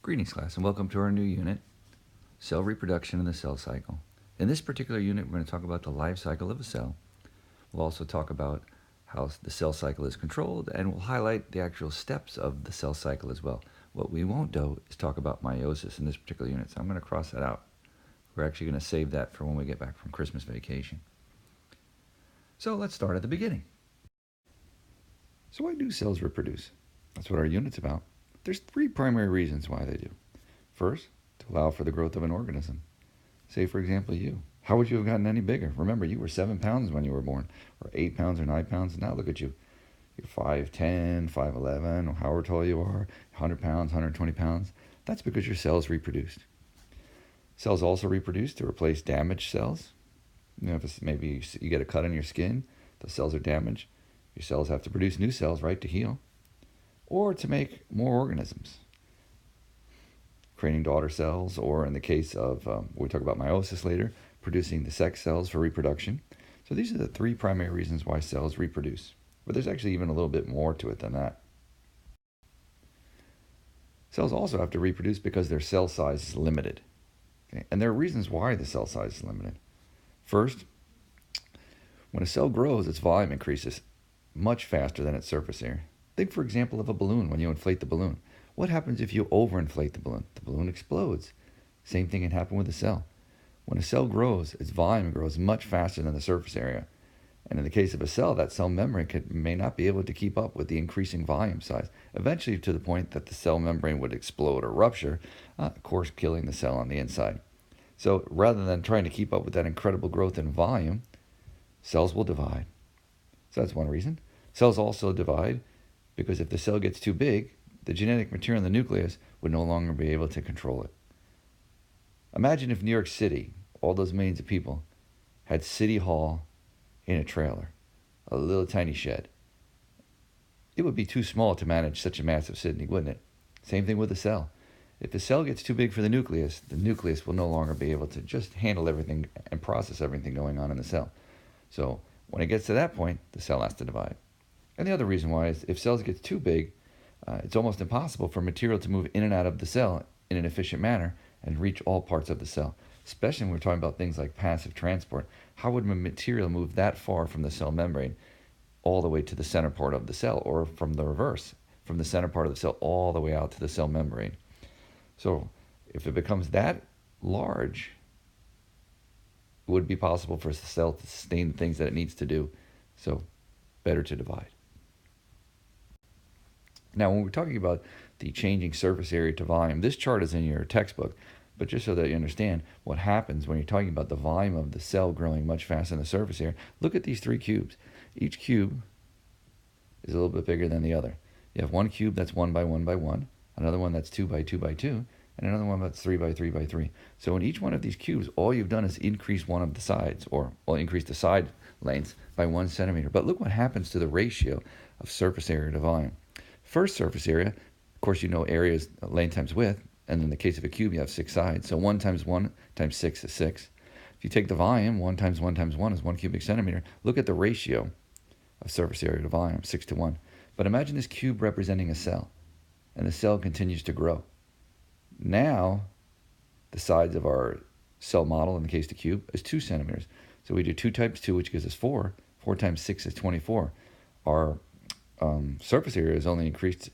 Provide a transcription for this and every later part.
Greetings, class, and welcome to our new unit, Cell Reproduction in the Cell Cycle. In this particular unit, we're going to talk about the life cycle of a cell. We'll also talk about how the cell cycle is controlled, and we'll highlight the actual steps of the cell cycle as well. What we won't do is talk about meiosis in this particular unit, so I'm going to cross that out. We're actually going to save that for when we get back from Christmas vacation. So let's start at the beginning. So why do cells reproduce? That's what our unit's about. There's three primary reasons why they do. First, to allow for the growth of an organism. Say, for example, you. How would you have gotten any bigger? Remember, you were 7 pounds when you were born, or 8 pounds or 9 pounds. Now look at you. You're 5'10", 5'11", or however tall you are, 100 pounds, 120 pounds. That's because your cells reproduced. Cells also reproduce to replace damaged cells. If maybe you get a cut on your skin, the cells are damaged. Your cells have to produce new cells, right, to heal. Or to make more organisms, creating daughter cells, or in the case of, we'll talk about meiosis later, producing the sex cells for reproduction. So these are the three primary reasons why cells reproduce. But there's actually even a little bit more to it than that. Cells also have to reproduce because their cell size is limited. Okay? And there are reasons why the cell size is limited. First, when a cell grows, its volume increases much faster than its surface area. Think, for example, of a balloon. When you inflate the balloon, what happens if you overinflate the balloon? The balloon explodes. Same thing can happen with a cell. When a cell grows, its volume grows much faster than the surface area. And in the case of a cell, that cell membrane may not be able to keep up with the increasing volume size, eventually to the point that the cell membrane would explode or rupture, of course, killing the cell on the inside. So rather than trying to keep up with that incredible growth in volume, cells will divide. So that's one reason. Cells also divide because if the cell gets too big, the genetic material in the nucleus would no longer be able to control it. Imagine if New York City, all those millions of people, had City Hall in a trailer, a little tiny shed. It would be too small to manage such a massive city, wouldn't it? Same thing with a cell. If the cell gets too big for the nucleus will no longer be able to just handle everything and process everything going on in the cell. So when it gets to that point, the cell has to divide. And the other reason why is if cells get too big, it's almost impossible for material to move in and out of the cell in an efficient manner and reach all parts of the cell. Especially when we're talking about things like passive transport. How would material move that far from the cell membrane all the way to the center part of the cell, or from the reverse, from the center part of the cell all the way out to the cell membrane? So if it becomes that large, it would be possible for the cell to sustain the things that it needs to do. So better to divide. Now, when we're talking about the changing surface area to volume, this chart is in your textbook, but just so that you understand what happens when you're talking about the volume of the cell growing much faster than the surface area, look at these three cubes. Each cube is a little bit bigger than the other. You have one cube that's 1 by 1 by 1, another one that's 2 by 2 by 2, and another one that's 3 by 3 by 3. So in each one of these cubes, all you've done is increase one of the sides, or increase the side lengths by 1 centimeter. But look what happens to the ratio of surface area to volume. First surface area, of course, you know area is length times width, and in the case of a cube, you have 6 sides. So 1 times 1 times 6 is 6. If you take the volume, 1 times 1 times 1 is 1 cubic centimeter. Look at the ratio of surface area to volume, 6 to 1. But imagine this cube representing a cell, and the cell continues to grow. Now, the sides of our cell model, in the case of the cube, is 2 centimeters. So we do 2 times 2, which gives us 4. 4 times 6 is 24. Our surface area is only increased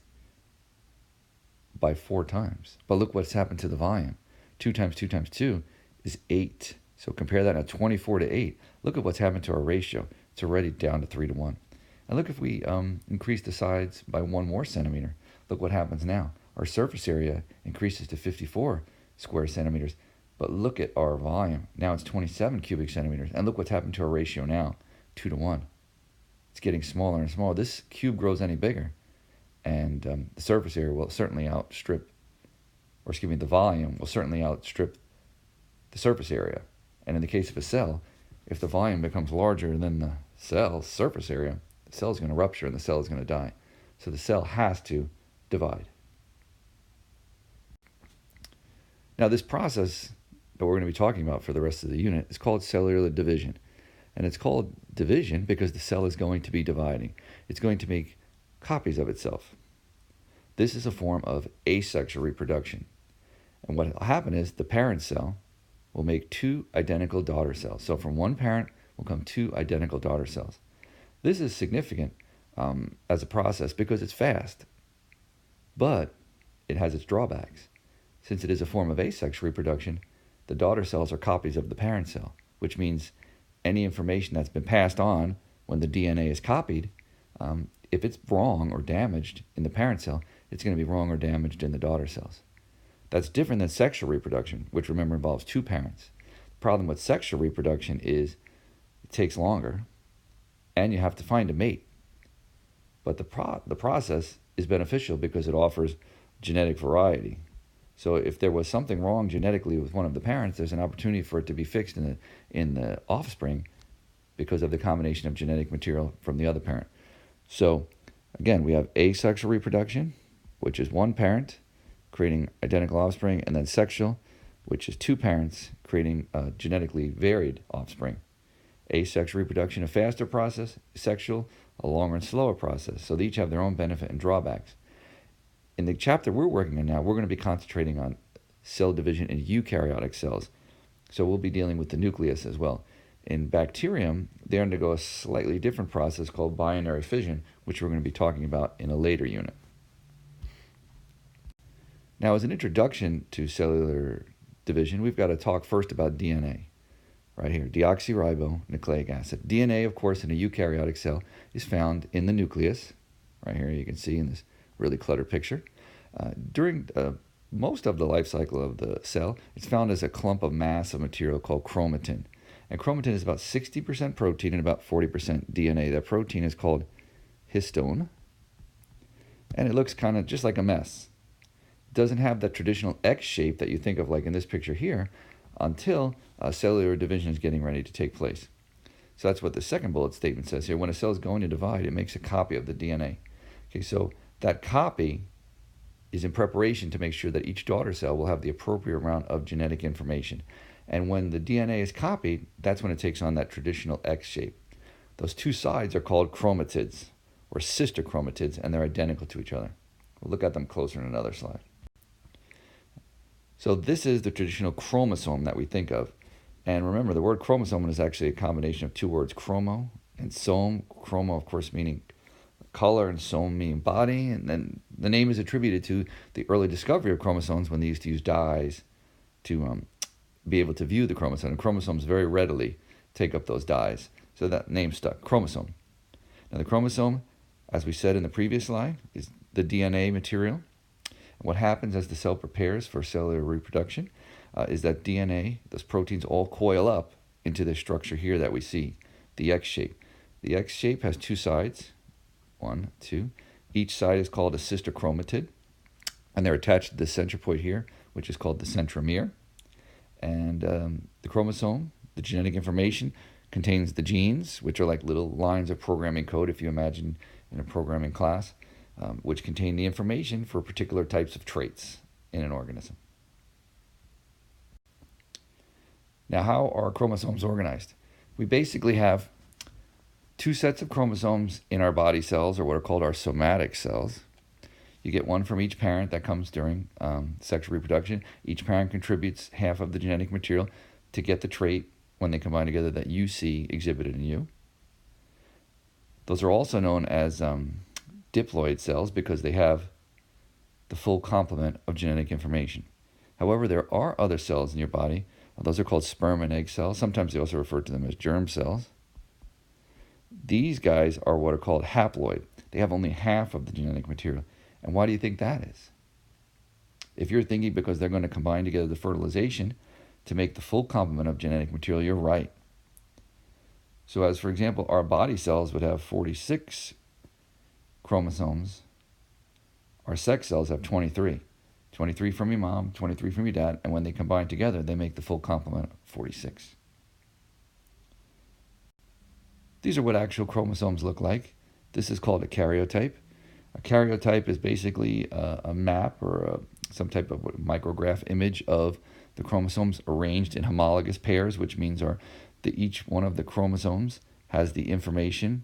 by 4 times. But look what's happened to the volume. 2 times 2 times 2 is 8. So compare that now, 24 to 8. Look at what's happened to our ratio. It's already down to 3 to 1. And look, if we increase the sides by 1 more centimeter, look what happens now. Our surface area increases to 54 square centimeters. But look at our volume. Now it's 27 cubic centimeters. And look what's happened to our ratio now, 2 to 1. It's getting smaller and smaller. This cube grows any bigger, and the surface area will certainly outstrip, or excuse me, the volume will certainly outstrip the surface area. And in the case of a cell, if the volume becomes larger than the cell's surface area, the cell is going to rupture and the cell is going to die. So the cell has to divide. Now, this process that we're going to be talking about for the rest of the unit is called cellular division. And it's called division because the cell is going to be dividing. It's going to make copies of itself. This is a form of asexual reproduction. And what will happen is the parent cell will make two identical daughter cells. So from one parent will come two identical daughter cells. This is significant as a process because it's fast, but it has its drawbacks. Since it is a form of asexual reproduction, the daughter cells are copies of the parent cell, which means any information that's been passed on when the DNA is copied, if it's wrong or damaged in the parent cell, it's going to be wrong or damaged in the daughter cells. That's different than sexual reproduction, which remember involves two parents. The problem with sexual reproduction is it takes longer and you have to find a mate. But the process is beneficial because it offers genetic variety. So if there was something wrong genetically with one of the parents, there's an opportunity for it to be fixed in the offspring because of the combination of genetic material from the other parent. So again, we have asexual reproduction, which is one parent creating identical offspring, and then sexual, which is two parents creating genetically varied offspring. Asexual reproduction, a faster process; sexual, a longer and slower process. So they each have their own benefit and drawbacks. In the chapter we're working on now, we're going to be concentrating on cell division in eukaryotic cells. So we'll be dealing with the nucleus as well. In bacterium, they undergo a slightly different process called binary fission, which we're going to be talking about in a later unit. Now, as an introduction to cellular division, we've got to talk first about DNA. Right here, deoxyribonucleic acid. DNA, of course, in a eukaryotic cell is found in the nucleus. Right here, you can see in this really cluttered picture. During most of the life cycle of the cell, it's found as a clump of mass of material called chromatin. And chromatin is about 60% protein and about 40% DNA. That protein is called histone, and it looks kind of just like a mess. It doesn't have that traditional X shape that you think of like in this picture here until cellular division is getting ready to take place. So that's what the second bullet statement says here. When a cell is going to divide, it makes a copy of the DNA. Okay, so that copy is in preparation to make sure that each daughter cell will have the appropriate amount of genetic information. And when the DNA is copied, that's when it takes on that traditional X shape. Those two sides are called chromatids, or sister chromatids, and they're identical to each other. We'll look at them closer in another slide. So this is the traditional chromosome that we think of. And remember, the word chromosome is actually a combination of two words, chromo and some. Chromo, of course, meaning color, and some meaning body. And then the name is attributed to the early discovery of chromosomes when they used to use dyes to be able to view the chromosome. And chromosomes very readily take up those dyes. So that name stuck, chromosome. Now the chromosome, as we said in the previous slide, is the DNA material. What happens as the cell prepares for cellular reproduction is that DNA, those proteins all coil up into this structure here that we see, the X shape. The X shape has two sides, 1, 2. Each side is called a sister chromatid, and they're attached to the centroid here, which is called the centromere. And the chromosome, the genetic information, contains the genes, which are like little lines of programming code, if you imagine in a programming class, which contain the information for particular types of traits in an organism. Now, how are chromosomes organized? We basically have two sets of chromosomes in our body cells, or what are called our somatic cells. You get one from each parent that comes during sexual reproduction. Each parent contributes half of the genetic material to get the trait when they combine together that you see exhibited in you. Those are also known as diploid cells because they have the full complement of genetic information. However, there are other cells in your body. Those are called sperm and egg cells. Sometimes they also refer to them as germ cells. These guys are what are called haploid. They have only half of the genetic material. And why do you think that is? If you're thinking because they're going to combine together the fertilization to make the full complement of genetic material, you're right. So as, for example, our body cells would have 46 chromosomes. Our sex cells have 23. 23 from your mom, 23 from your dad, and when they combine together, they make the full complement of 46. These are what actual chromosomes look like. This is called a karyotype. A karyotype is basically a map or some type of micrograph image of the chromosomes arranged in homologous pairs, which means that each one of the chromosomes has the information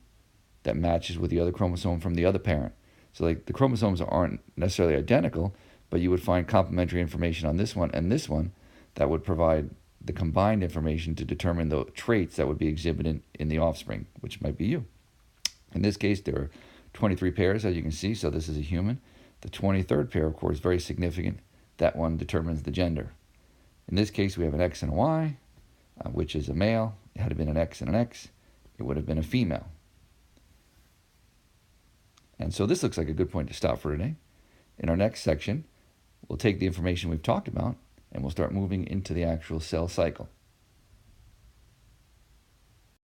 that matches with the other chromosome from the other parent. So like the chromosomes aren't necessarily identical, but you would find complementary information on this one and this one that would provide the combined information to determine the traits that would be exhibited in the offspring, which might be you. In this case, there are 23 pairs, as you can see, so this is a human. The 23rd pair, of course, very significant. That one determines the gender. In this case, we have an X and a Y, which is a male. Had it been an X and an X, it would have been a female. And so this looks like a good point to stop for today. In our next section, we'll take the information we've talked about and we'll start moving into the actual cell cycle.